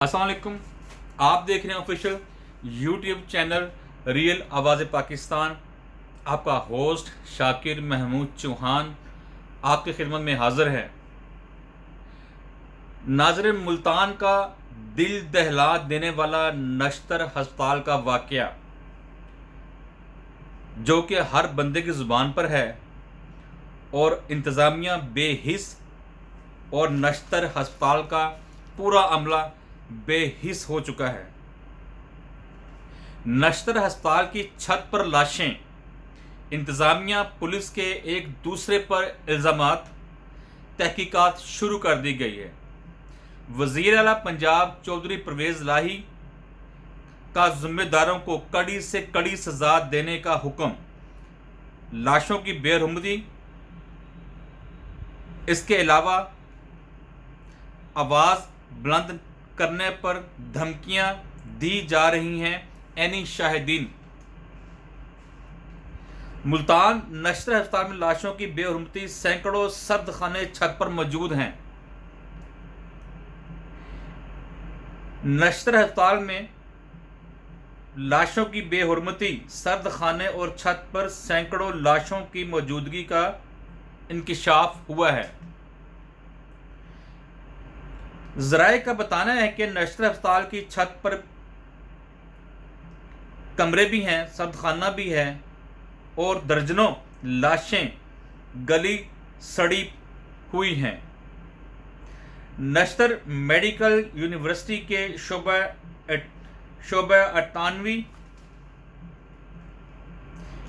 अस्सलाम वालेकुम। आप देख रहे हैं ऑफिशियल यूट्यूब चैनल रियल आवाज़ पाकिस्तान। आपका होस्ट शाकिर महमूद चौहान आपकी खिदमत में हाजिर है। नाज़र मुल्तान का दिल दहला देने वाला नश्तर हस्पताल का वाक़या जो कि हर बंदे की ज़ुबान पर है और इंतज़ामिया बेहिस और नश्तर हस्पताल का पूरा अमला बेहिस हो चुका है। नश्तर हस्पताल की छत पर लाशें, इंतज़ामिया पुलिस के एक दूसरे पर इल्ज़ामात, तहकीकात शुरू कर दी गई है। वज़ीर आला पंजाब चौधरी परवेज़ इलाही का ज़िम्मेदारों को कड़ी से कड़ी सज़ा देने का हुक्म, लाशों की बेरहमती। इसके अलावा आवाज़ बुलंद करने पर धमकियां दी जा रही हैं। एनी शाहिदीन मुल्तान नश्तर अस्पताल में लाशों की बेहरमती, सैकड़ों सर्द खाने छत पर मौजूद हैं। नश्तर अस्पताल में लाशों की बेहरमती, सर्द खाने और छत पर सैकड़ों लाशों की मौजूदगी का इंकिशाफ हुआ है। ज़राए का बताना है कि नश्तर अस्पताल की छत पर कमरे भी हैं, सर्द खाना भी है और दर्जनों लाशें गली सड़ी हुई हैं। नश्तर मेडिकल यूनिवर्सिटी के शोबा अटानवी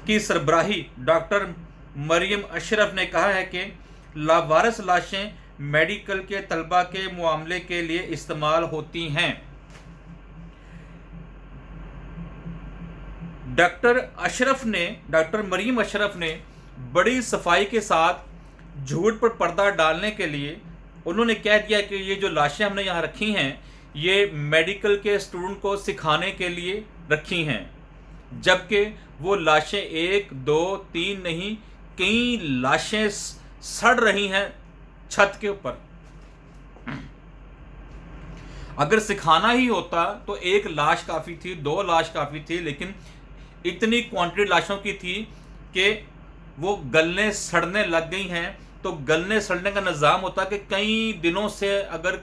की सरबराही डॉक्टर मरियम अशरफ ने कहा है कि लावारिस लाशें मेडिकल के तलबा के मुआमले के लिए इस्तेमाल होती हैं। डॉक्टर मरियम अशरफ ने बड़ी सफाई के साथ झूठ पर पर्दा डालने के लिए उन्होंने कह दिया कि ये जो लाशें हमने यहाँ रखी हैं ये मेडिकल के स्टूडेंट को सिखाने के लिए रखी हैं, जबकि वो लाशें 1, 2, 3 नहीं, कई लाशें सड़ रही हैं छत के ऊपर। अगर सिखाना ही होता तो 1 लाश काफ़ी थी, 2 लाश काफ़ी थी, लेकिन इतनी क्वांटिटी लाशों की थी कि वो गलने सड़ने लग गई हैं। तो गलने सड़ने का निज़ाम होता कि कई दिनों से अगर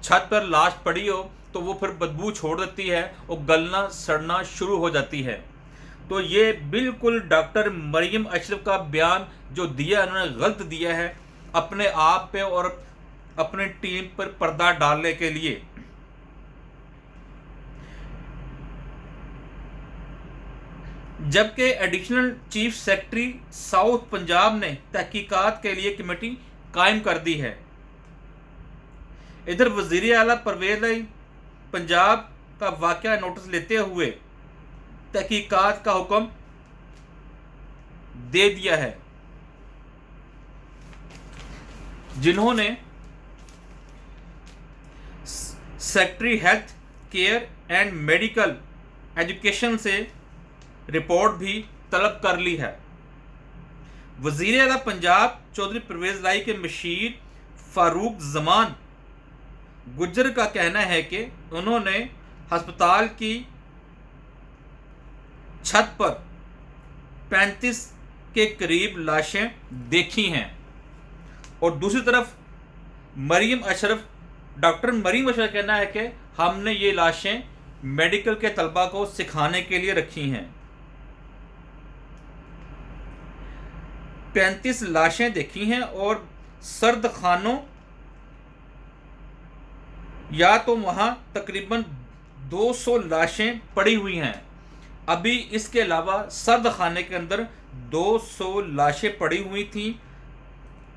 छत पर लाश पड़ी हो तो वो फिर बदबू छोड़ देती है और गलना सड़ना शुरू हो जाती है। तो ये बिल्कुल डॉक्टर मरियम अशरफ का बयान जो दिया उन्होंने गलत दिया है अपने आप पे और अपनी टीम पर पर्दा डालने के लिए। जबकि additional chief secretary south Punjab ने तहकीकात के लिए कमेटी कायम कर दी है। इधर वज़ीर आला परवेज़ इलाही पंजाब का वाक़या नोटिस लेते हुए तहकीकात का हुक्म दे दिया है। जिन्होंने secretary health care and medical education से रिपोर्ट भी तलब कर ली है। वज़ीर आला पंजाब चौधरी परवेज़ इलाही के मशीर फारूक जमान गुज्जर का कहना है कि उन्होंने अस्पताल की छत पर 35 के करीब लाशें देखी हैं और दूसरी तरफ डॉक्टर मरियम अशरफ का कहना है कि हमने ये लाशें मेडिकल के तलबा को सिखाने के लिए रखी हैं। 35 लाशें देखी हैं और सर्द खानों या तो वहां तकरीबन 200 लाशें पड़ी हुई हैं। अभी इसके अलावा सर्द खाने के अंदर 200 लाशें पड़ी हुई थीं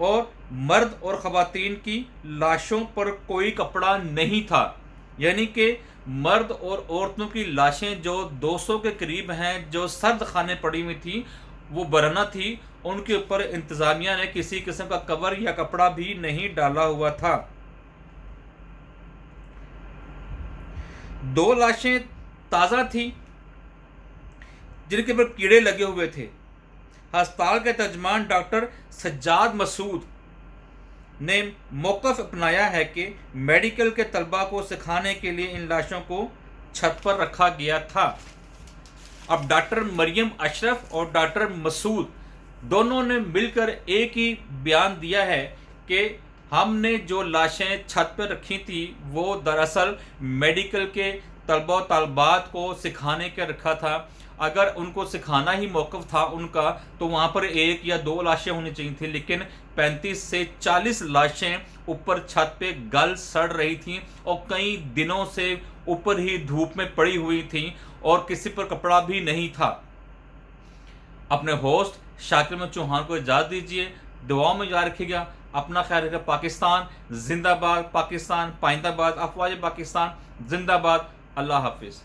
और मर्द और ख़वातीन की लाशों पर कोई कपड़ा नहीं था। यानी कि मर्द और औरतों की लाशें जो 200 के करीब हैं जो सर्द खाने पड़ी हुई थी वो बरना थी, उनके ऊपर इंतज़ामिया ने किसी किस्म का कवर या कपड़ा भी नहीं डाला हुआ था। 2 लाशें ताज़ा थी जिनके पर कीड़े लगे हुए थे। अस्पताल के तर्जमान डॉक्टर सज्जाद मसूद نے موقف اپنایا ہے کہ میڈیکل کے طلبہ کو سکھانے کے لیے ان لاشوں کو چھت پر رکھا گیا تھا۔ اب ڈاکٹر مریم اشرف اور ڈاکٹر مسعود دونوں نے مل کر ایک ہی بیان دیا ہے کہ ہم نے جو لاشیں چھت پر رکھی تھی وہ دراصل میڈیکل کے طلبہ و طالبات کو سکھانے کے رکھا تھا۔ اگر ان کو سکھانا ہی موقف تھا ان کا تو وہاں پر 1 یا 2 لاشیں ہونی چاہیے تھیں، لیکن 35 سے 40 لاشیں اوپر چھت پہ گل سڑ رہی تھیں اور کئی دنوں سے اوپر ہی دھوپ میں پڑی ہوئی تھیں اور کسی پر کپڑا بھی نہیں تھا۔ اپنے ہوسٹ شاکر احمد چوہان کو اجازت دیجیے، دعاؤں میں یاد رکھیے گا، اپنا خیال رکھیے گا۔ پاکستان زندہ باد، پاکستان پائندہ باد، افواج پاکستان زندہ باد۔ اللہ حافظ۔